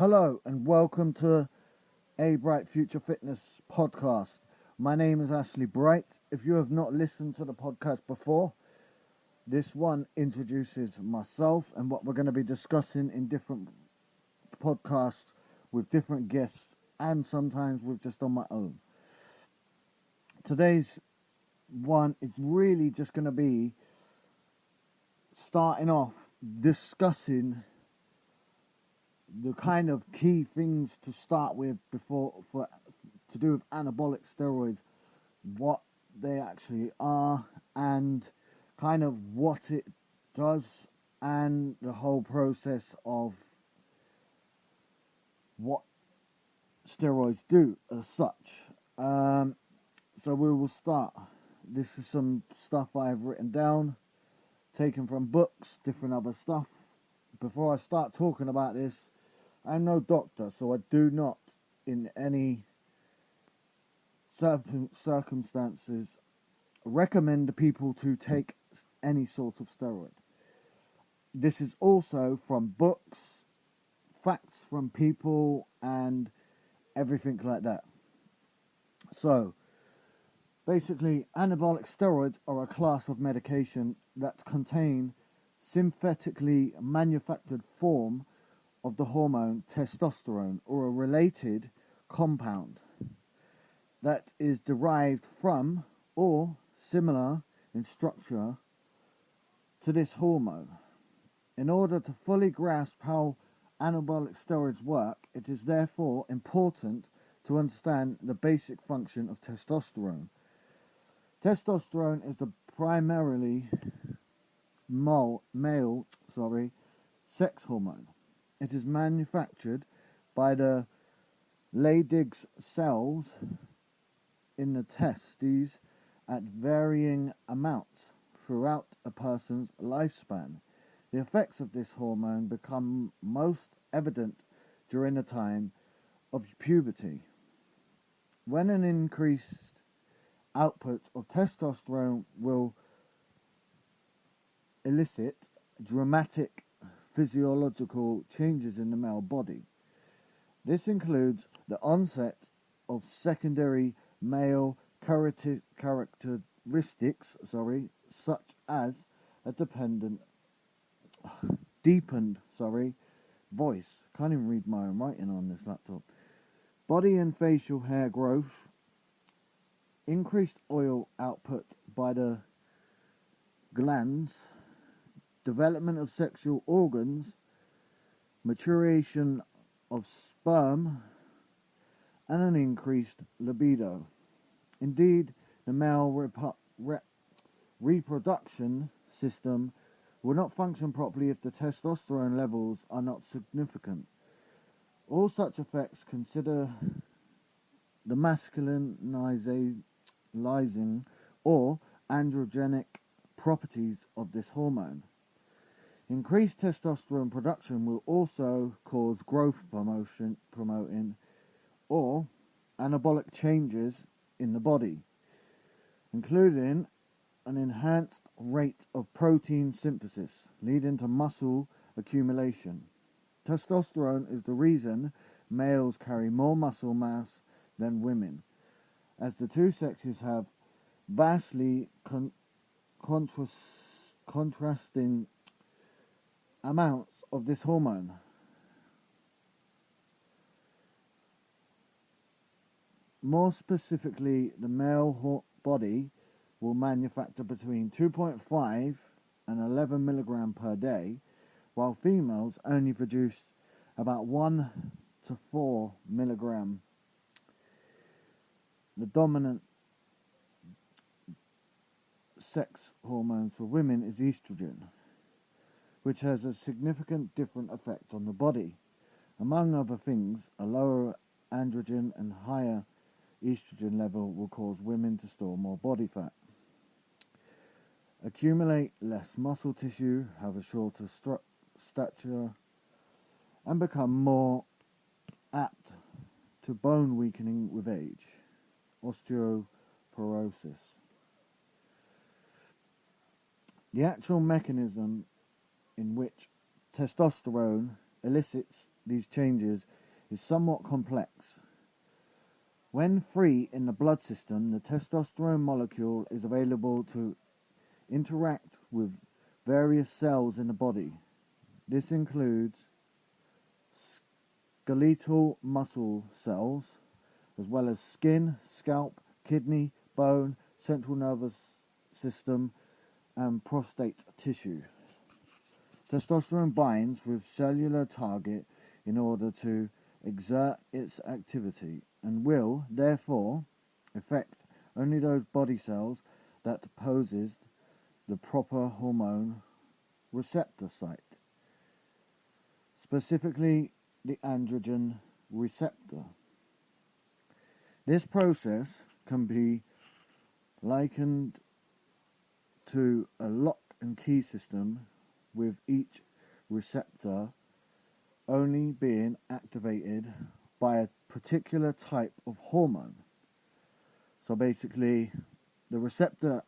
Hello and welcome to A Bright Future Fitness podcast. My name is Ashley Bright. If you have not listened to the podcast before, this one introduces myself and what we're going to be discussing in different podcasts with different guests and sometimes with just on my own. Today's one is really just going to be starting off discussing the kind of key things to start with to do with anabolic steroids, what they actually are, and kind of what it does, and the whole process of what steroids do as such. So we will start. This is some stuff I have written down, taken from books, different other stuff. Before I start talking about this, I'm no doctor, so I do not, in any circumstances, recommend people to take any sort of steroid. This is also from books, facts from people, and everything like that. So, basically, anabolic steroids are a class of medication that contain synthetically manufactured form of the hormone testosterone or a related compound that is derived from or similar in structure to this hormone. In order to fully grasp how anabolic steroids work, it is therefore important to understand the basic function of testosterone. Testosterone is the primarily male sex hormone. It is manufactured by the Leydig cells in the testes at varying amounts throughout a person's lifespan. The effects of this hormone become most evident during the time of puberty, when an increased output of testosterone will elicit dramatic physiological changes in the male body. This includes the onset of secondary male characteristics, such as a deepened voice. Can't even read my own writing on this laptop. Body and facial hair growth, increased oil output by the glands, development of sexual organs, maturation of sperm, and an increased libido. Indeed, the male reproduction system will not function properly if the testosterone levels are not significant. All such effects consider the masculinizing or androgenic properties of this hormone. Increased testosterone production will also cause growth promoting or anabolic changes in the body, including an enhanced rate of protein synthesis, leading to muscle accumulation. Testosterone is the reason males carry more muscle mass than women, as the two sexes have vastly contrasting amounts of this hormone. More specifically, the male body will manufacture between 2.5 and 11 milligram per day, while females only produce about 1 to 4 milligram. The dominant sex hormone for women is estrogen, which has a significant different effect on the body. Among other things, a lower androgen and higher estrogen level will cause women to store more body fat, accumulate less muscle tissue, have a shorter stature, and become more apt to bone weakening with age, osteoporosis. The actual mechanism in which testosterone elicits these changes is somewhat complex. When free in the blood system, the testosterone molecule is available to interact with various cells in the body. This includes skeletal muscle cells, as well as skin, scalp, kidney, bone, central nervous system, and prostate tissue. Testosterone binds with cellular target in order to exert its activity and will, therefore, affect only those body cells that possess the proper hormone receptor site, specifically the androgen receptor. This process can be likened to a lock and key system, with each receptor only being activated by a particular type of hormone. So basically, the receptor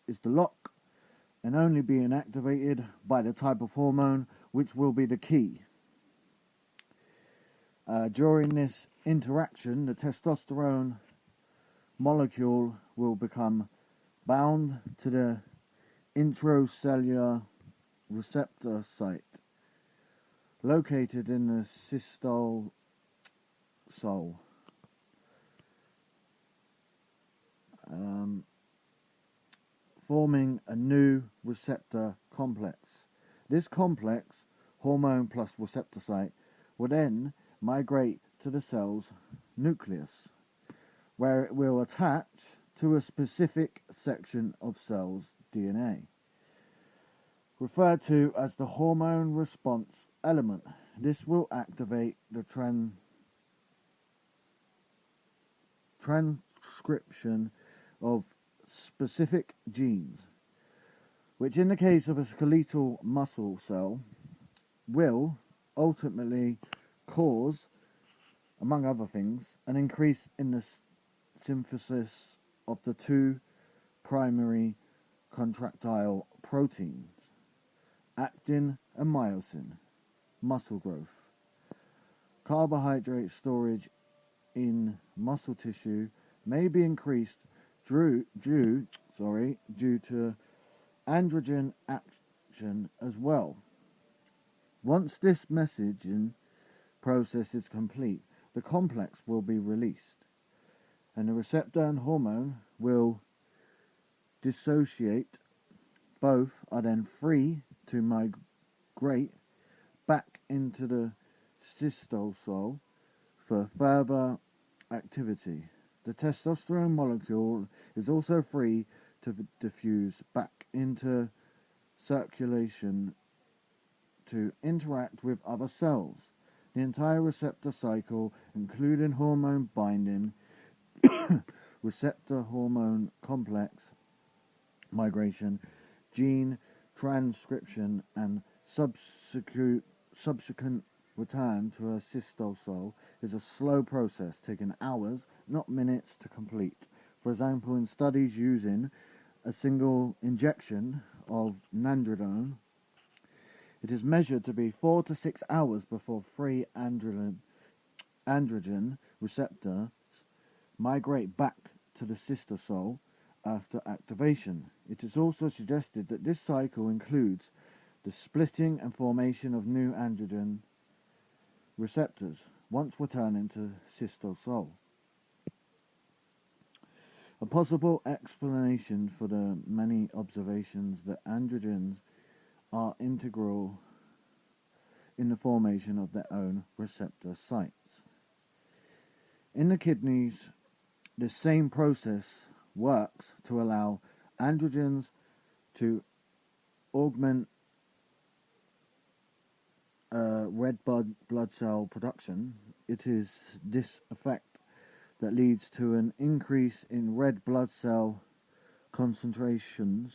is the lock and only being activated by the type of hormone which will be the key. During this interaction, the testosterone molecule will become bound to the intracellular receptor site located in the cystosol, forming a new receptor complex. This complex, hormone plus receptor site, will then migrate to the cell's nucleus, where it will attach to a specific section of cell's DNA, referred to as the hormone response element. This will activate the transcription of specific genes, which in the case of a skeletal muscle cell will ultimately cause, among other things, an increase in the synthesis of the two primary contractile proteins, actin and myosin, muscle growth. Carbohydrate storage in muscle tissue may be increased due to androgen action as well. Once this messaging process is complete, the complex will be released, and the receptor and hormone will dissociate. Both are then free to migrate back into the cystosol for further activity. The testosterone molecule is also free to diffuse back into circulation to interact with other cells. The entire receptor cycle, including hormone binding, receptor hormone complex migration, gene transcription, and subsequent return to a cystosol, is a slow process taking hours, not minutes, to complete. For example, in studies using a single injection of nandrolone, it is measured to be 4 to 6 hours before free androgen receptors migrate back to the cystosol after activation. It is also suggested that this cycle includes the splitting and formation of new androgen receptors once returning to cystosol. A possible explanation for the many observations that androgens are integral in the formation of their own receptor sites. In the kidneys, the same process works to allow androgens to augment red blood cell production. It is this effect that leads to an increase in red blood cell concentrations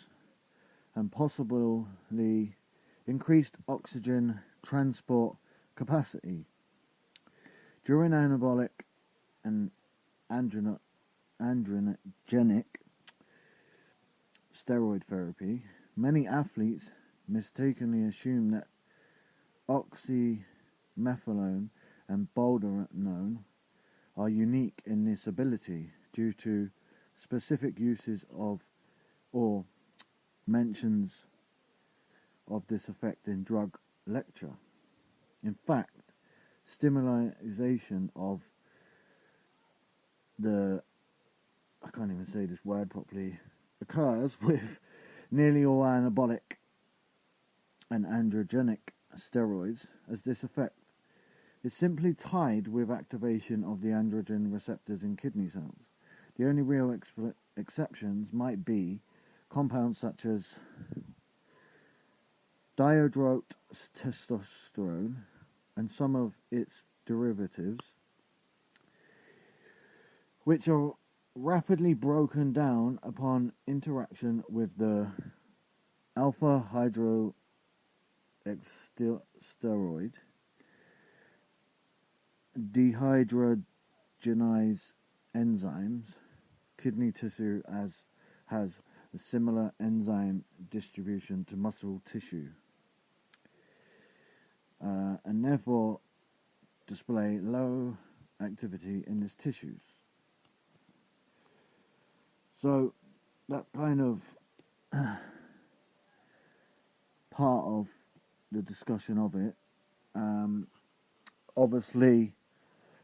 and possibly increased oxygen transport capacity. During anabolic and androgenic steroid therapy, many athletes mistakenly assume that methylone, and boldenone are unique in this ability due to specific uses of or mentions of this effect in drug literature. In fact, stimulation of the, I can't even say this word properly, occurs with nearly all anabolic and androgenic steroids, as this effect is simply tied with activation of the androgen receptors in kidney cells. The only real exceptions might be compounds such as dihydrotestosterone and some of its derivatives, which are rapidly broken down upon interaction with the alpha hydroxysteroid dehydrogenase enzymes. Kidney tissue has a similar enzyme distribution to muscle tissue, and therefore display low activity in its tissues. So that kind of part of the discussion of it. Obviously,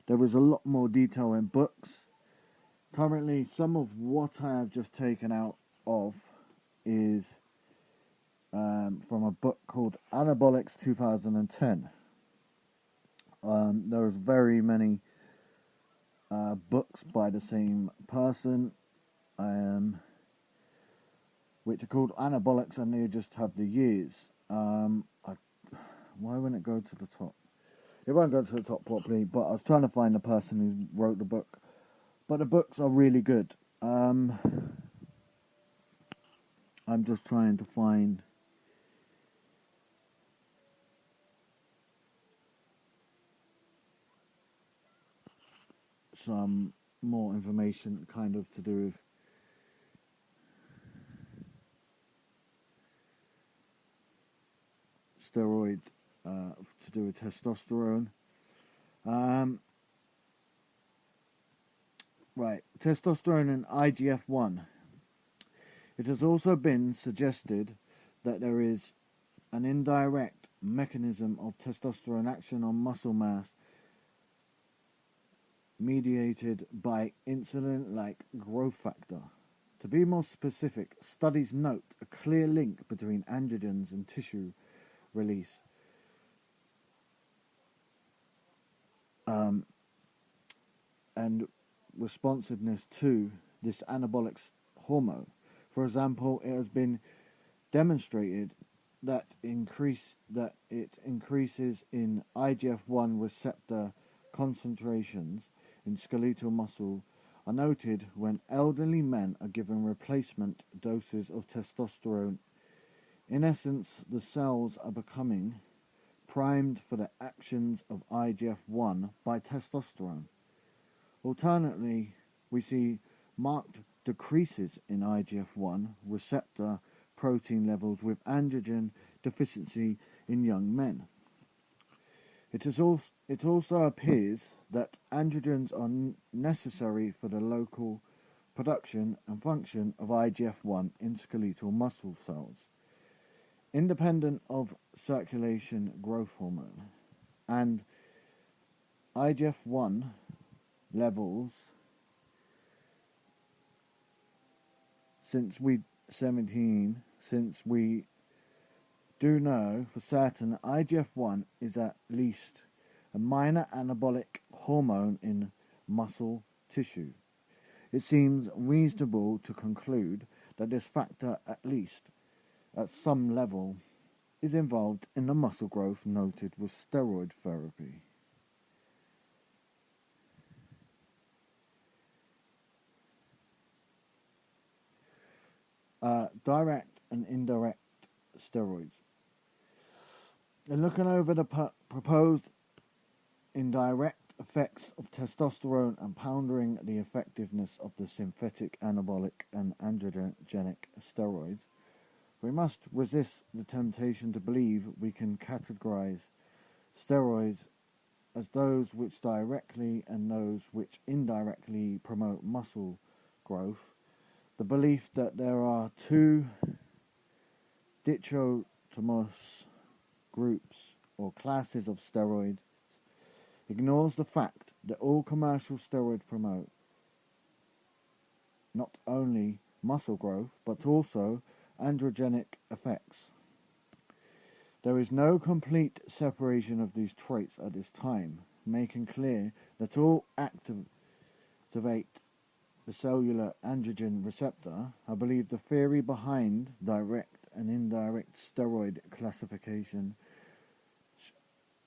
there is a lot more detail in books. Currently, some of what I have just taken out of is from a book called Anabolics 2010. There's very many books by the same person, which are called Anabolics, and they just have the years. Why won't it go to the top? It won't go to the top properly, but I was trying to find the person who wrote the book. But the books are really good. I'm just trying to find some more information kind of to do with steroid, to do with testosterone. Right, testosterone and IGF-1. It has also been suggested that there is an indirect mechanism of testosterone action on muscle mass mediated by insulin-like growth factor. To be more specific, studies note a clear link between androgens and tissue release. And responsiveness to this anabolic hormone. For example, it has been demonstrated that it increases in IGF-1 receptor concentrations in skeletal muscle are noted when elderly men are given replacement doses of testosterone. In essence, the cells are becoming primed for the actions of IGF-1 by testosterone. Alternately, we see marked decreases in IGF-1 receptor protein levels with androgen deficiency in young men. It also appears that androgens are necessary for the local production and function of IGF-1 in skeletal muscle cells, independent of circulation growth hormone, and IGF-1 levels since we do know for certain IGF-1 is at least a minor anabolic hormone in muscle tissue. It seems reasonable to conclude that this factor, at least at some level, is involved in the muscle growth noted with steroid therapy. Direct and indirect steroids. In looking over the proposed indirect effects of testosterone and pondering the effectiveness of the synthetic anabolic and androgenic steroids, we must resist the temptation to believe we can categorize steroids as those which directly and those which indirectly promote muscle growth. The belief that there are two dichotomous groups or classes of steroids ignores the fact that all commercial steroids promote not only muscle growth but also androgenic effects. There is no complete separation of these traits at this time, making clear that all activate the cellular androgen receptor. I believe the theory behind direct and indirect steroid classification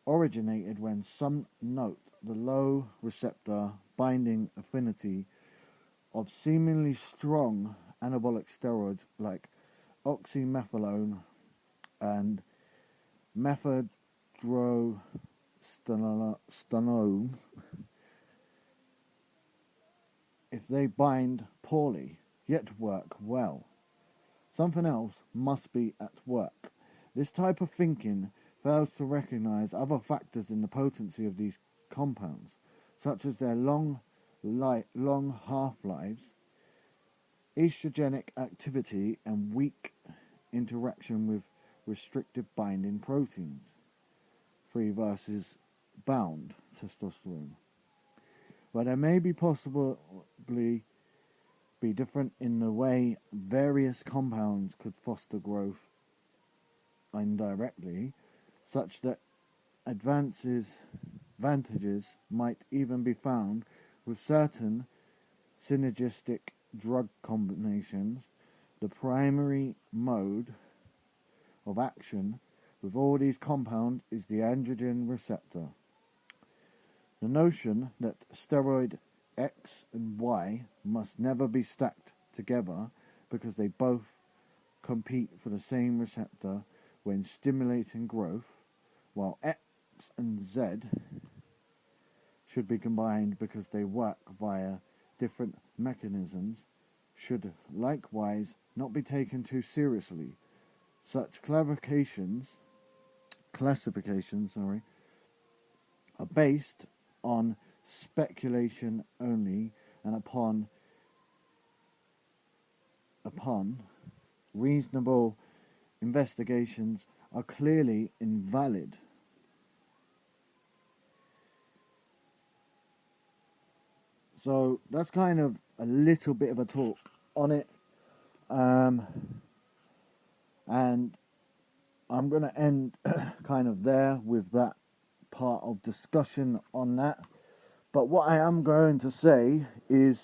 originated when some note the low receptor binding affinity of seemingly strong anabolic steroids like oxymethylone and methadrostanone if they bind poorly yet work well. Something else must be at work. This type of thinking fails to recognize other factors in the potency of these compounds, such as their long half-lives, estrogenic activity, and weak interaction with restrictive binding proteins, free versus bound testosterone. But there may be possibly be different in the way various compounds could foster growth indirectly, such that advantages might even be found with certain synergistic drug combinations. The primary mode of action with all these compounds is the androgen receptor. The notion that steroid X and Y must never be stacked together because they both compete for the same receptor when stimulating growth, while X and Z should be combined because they work via different mechanisms, should likewise not be taken too seriously. Such classifications are based on speculation only, and upon reasonable investigations are clearly invalid. So that's kind of a little bit of a talk on it, and I'm going to end kind of there with that part of discussion on that. But what I am going to say is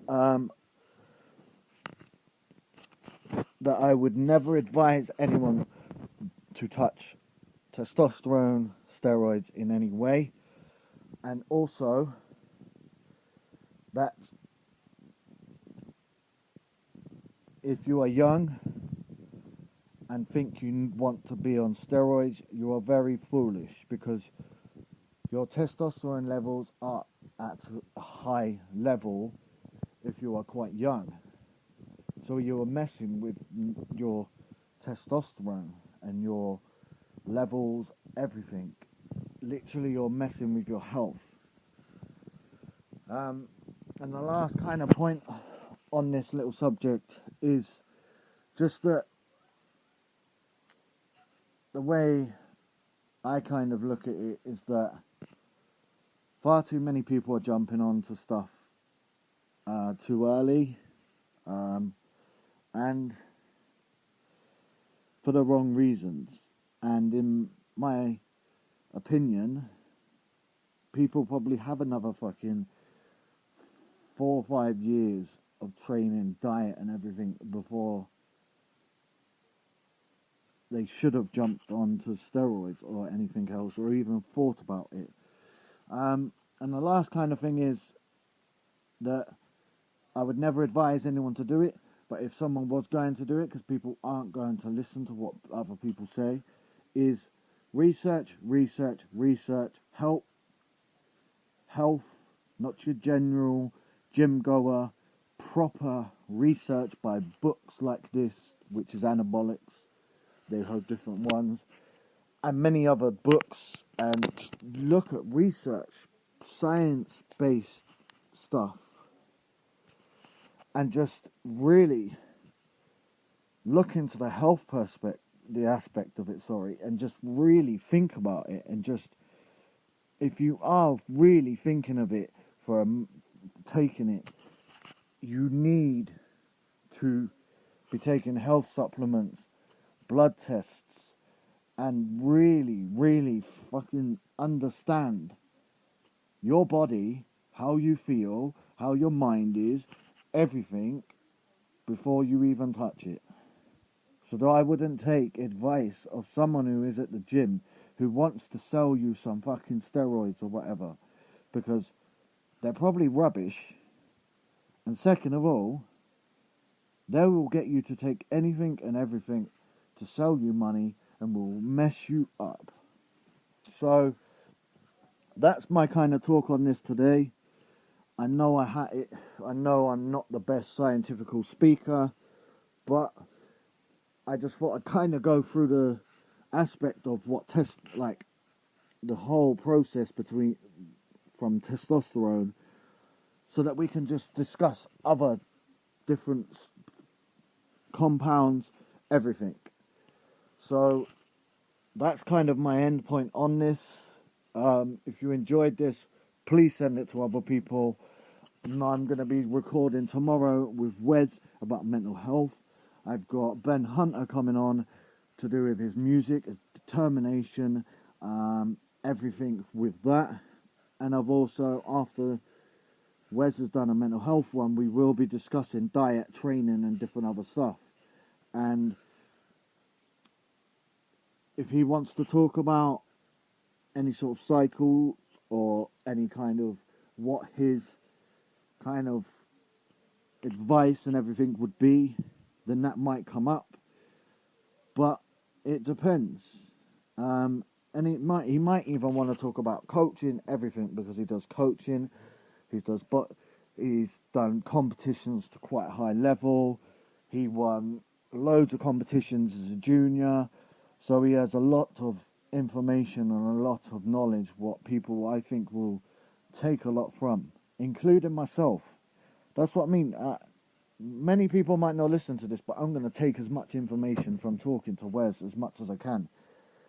that I would never advise anyone to touch testosterone steroids in any way, and also that if you are young and think you want to be on steroids, you are very foolish, because your testosterone levels are at a high level if you are quite young. So you are messing with your testosterone and your levels, everything. Literally, you're messing with your health. And the last kind of point on this little subject is just that the way I kind of look at it is that far too many people are jumping onto stuff too early, and for the wrong reasons. And in my opinion, people probably have another fucking 4 or 5 years of training, diet and everything before they should have jumped onto steroids or anything else, or even thought about it. And the last kind of thing is that I would never advise anyone to do it, but if someone was going to do it, because people aren't going to listen to what other people say, is research, health, not your general gym goer, proper research by books like this, which is Anabolics. They have different ones, and many other books and look at research, science-based stuff, and just really look into the health the aspect of it, and just really think about it, and just, if you are really thinking of it for taking it, you need to be taking health supplements, blood tests, and really, really fucking understand your body, how you feel, how your mind is, everything, before you even touch it. So that I wouldn't take advice of someone who is at the gym who wants to sell you some fucking steroids or whatever, because they're probably rubbish. And second of all, they will get you to take anything and everything to sell you money and will mess you up. So that's my kind of talk on this today. I know I know I'm not the best scientific speaker, but I just thought I'd kind of go through the aspect of what the whole process from testosterone, so that we can just discuss other different compounds, everything. So that's kind of my end point on this. If you enjoyed this, please send it to other people. I'm going to be recording tomorrow with Wes about mental health. I've got Ben Hunter coming on to do with his music, his determination, everything with that. And I've also, after Wes has done a mental health one, we will be discussing diet, training and different other stuff. And if he wants to talk about any sort of cycle or any kind of what his kind of advice and everything would be, then that might come up. But it depends. And he might even want to talk about coaching, everything, because he does coaching. He's done competitions to quite a high level. He won loads of competitions as a junior. So he has a lot of information and a lot of knowledge, what people I think will take a lot from, including myself. That's what I mean. Many people might not listen to this, but I'm going to take as much information from talking to Wes as much as I can.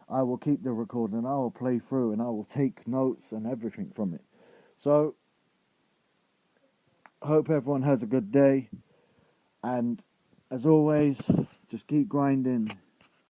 I will keep the recording, I will play through, and I will take notes and everything from it. So, hope everyone has a good day, and as always, just keep grinding.